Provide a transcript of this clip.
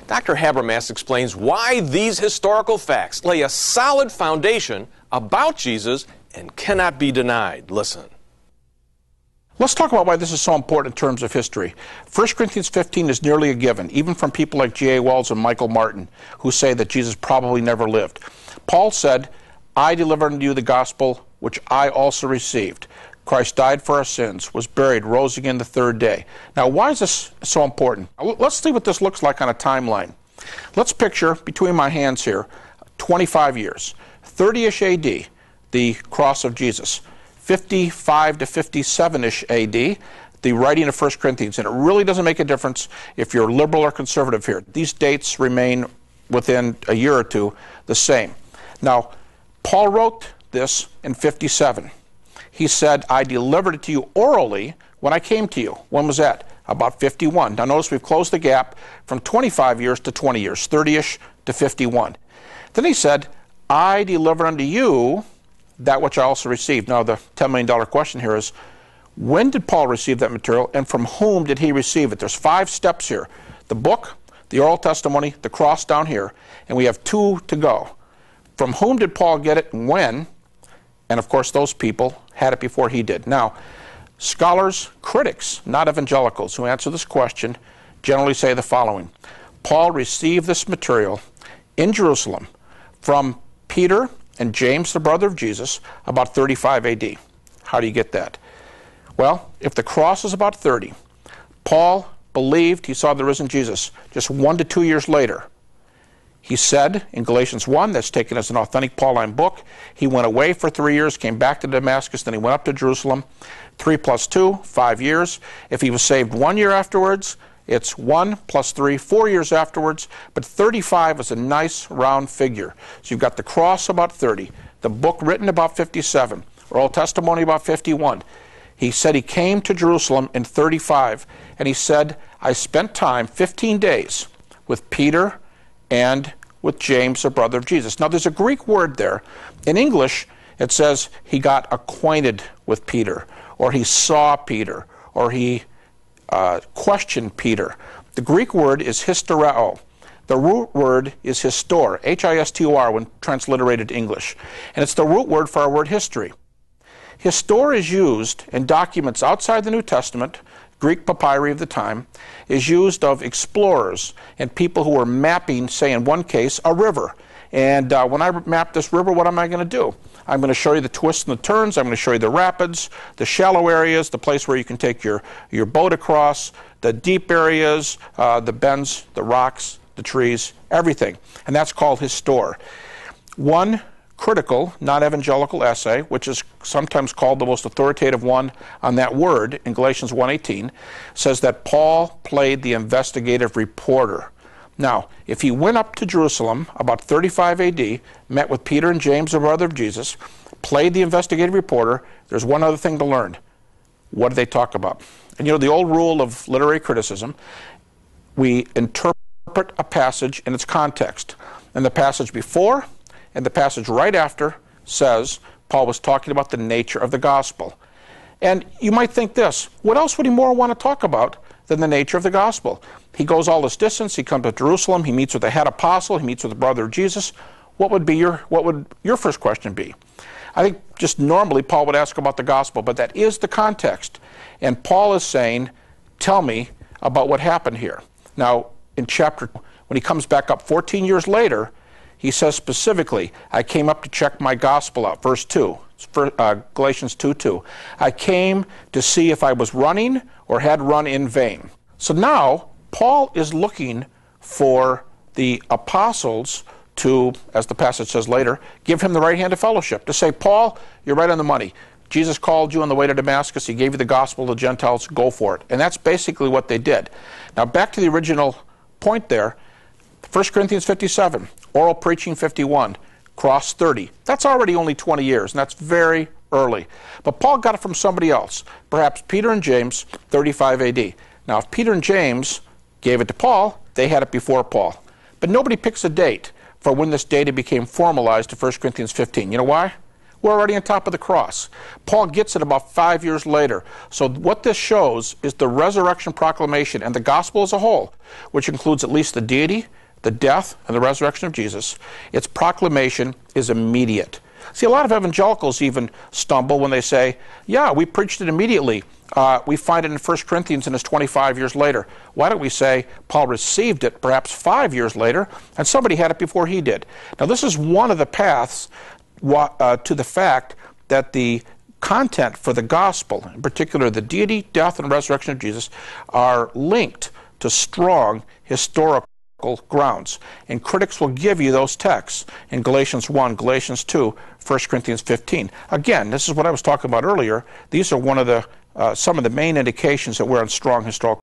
Dr. Habermas explains why these historical facts lay a solid foundation about Jesus and cannot be denied. Listen. Let's talk about why this is so important in terms of history. 1 Corinthians 15 is nearly a given, even from people like G.A. Wells and Michael Martin, who say that Jesus probably never lived. Paul said, I delivered unto you the gospel which I also received. Christ died for our sins, was buried, rose again the third day. Now, why is this so important? Let's see what this looks like on a timeline. Let's picture, between my hands here, 25 years. 30-ish A.D., the cross of Jesus. 55 to 57-ish A.D., the writing of 1 Corinthians. And it really doesn't make a difference if you're liberal or conservative here. These dates remain within a year or two the same. Now, Paul wrote this in 57. He said, I delivered it to you orally when I came to you. When was that? About 51. Now notice we've closed the gap from 25 years to 20 years, 30-ish to 51. Then he said, I delivered unto you that which I also received. Now the $10 million question here is, when did Paul receive that material and from whom did he receive it? There's 5 steps here. The book, the oral testimony, the cross down here, and we have 2 to go. From whom did Paul get it and when? And of course those people had it before he did. Now, scholars, critics, not evangelicals, who answer this question generally say the following. Paul received this material in Jerusalem from Peter and James, the brother of Jesus, about 35 A.D. How do you get that? Well, if the cross is about 30, Paul believed he saw the risen Jesus just 1 to 2 years later. He said in Galatians 1, that's taken as an authentic Pauline book, he went away for 3 years, came back to Damascus, then he went up to Jerusalem. 3 plus 2, 5 years. If he was saved 1 year afterwards, it's 1 plus 3, 4 years afterwards, but 35 is a nice round figure. So you've got the cross about 30, the book written about 57, oral testimony about 51. He said he came to Jerusalem in 35, and he said, I spent time, 15 days, with Peter and with James, the brother of Jesus. Now there's a Greek word there. In English, it says he got acquainted with Peter, or he saw Peter, or he questioned Peter. The Greek word is historeo. The root word is histor, H-I-S-T-O-R, when transliterated to English. And it's the root word for our word history. Histor is used in documents outside the New Testament, Greek papyri of the time, is used of explorers and people who were mapping, say in one case, a river. And when I map this river, what am I going to do? I'm going to show you the twists and the turns. I'm going to show you the rapids, the shallow areas, the place where you can take your boat across, the deep areas, the bends, the rocks, the trees, everything. And that's called histor. One critical, non-evangelical essay, which is sometimes called the most authoritative one on that word in Galatians 1:18, says that Paul played the investigative reporter. Now, if he went up to Jerusalem about 35 A.D., met with Peter and James, the brother of Jesus, played the investigative reporter, there's one other thing to learn. What do they talk about? And you know, the old rule of literary criticism, we interpret a passage in its context. And the passage before and the passage right after says Paul was talking about the nature of the gospel. And you might think this, what else would he more want to talk about than the nature of the gospel? He goes all this distance, he comes to Jerusalem, he meets with the head apostle, he meets with the brother of Jesus. What would your first question be? I think just normally Paul would ask about the gospel, but that is the context. And Paul is saying, tell me about what happened here. Now, in chapter, when he comes back up 14 years later, he says specifically, I came up to check my gospel out, verse 2, Galatians 2:2. I came to see if I was running or had run in vain. So now, Paul is looking for the apostles to, as the passage says later, give him the right hand of fellowship, to say, Paul, you're right on the money. Jesus called you on the way to Damascus. He gave you the gospel to the Gentiles. Go for it. And that's basically what they did. Now, back to the original point there, 1 Corinthians 57, oral preaching 51, cross 30. That's already only 20 years, and that's very early. But Paul got it from somebody else, perhaps Peter and James, 35 A.D. Now, if Peter and James gave it to Paul, they had it before Paul. But nobody picks a date for when this data became formalized to 1 Corinthians 15. You know why? We're already on top of the cross. Paul gets it about 5 years later. So what this shows is the resurrection proclamation and the gospel as a whole, which includes at least the deity, the death, and the resurrection of Jesus. Its proclamation is immediate. See, a lot of evangelicals even stumble when they say, yeah, we preached it immediately. We find it in 1 Corinthians and it's 25 years later. Why don't we say Paul received it perhaps 5 years later and somebody had it before he did? Now, this is one of the paths to the fact that the content for the gospel, in particular the deity, death, and resurrection of Jesus, are linked to strong historical grounds. And critics will give you those texts in Galatians 1, Galatians 2, 1 Corinthians 15. Again, this is what I was talking about earlier. These are some of the main indications that we're on strong historical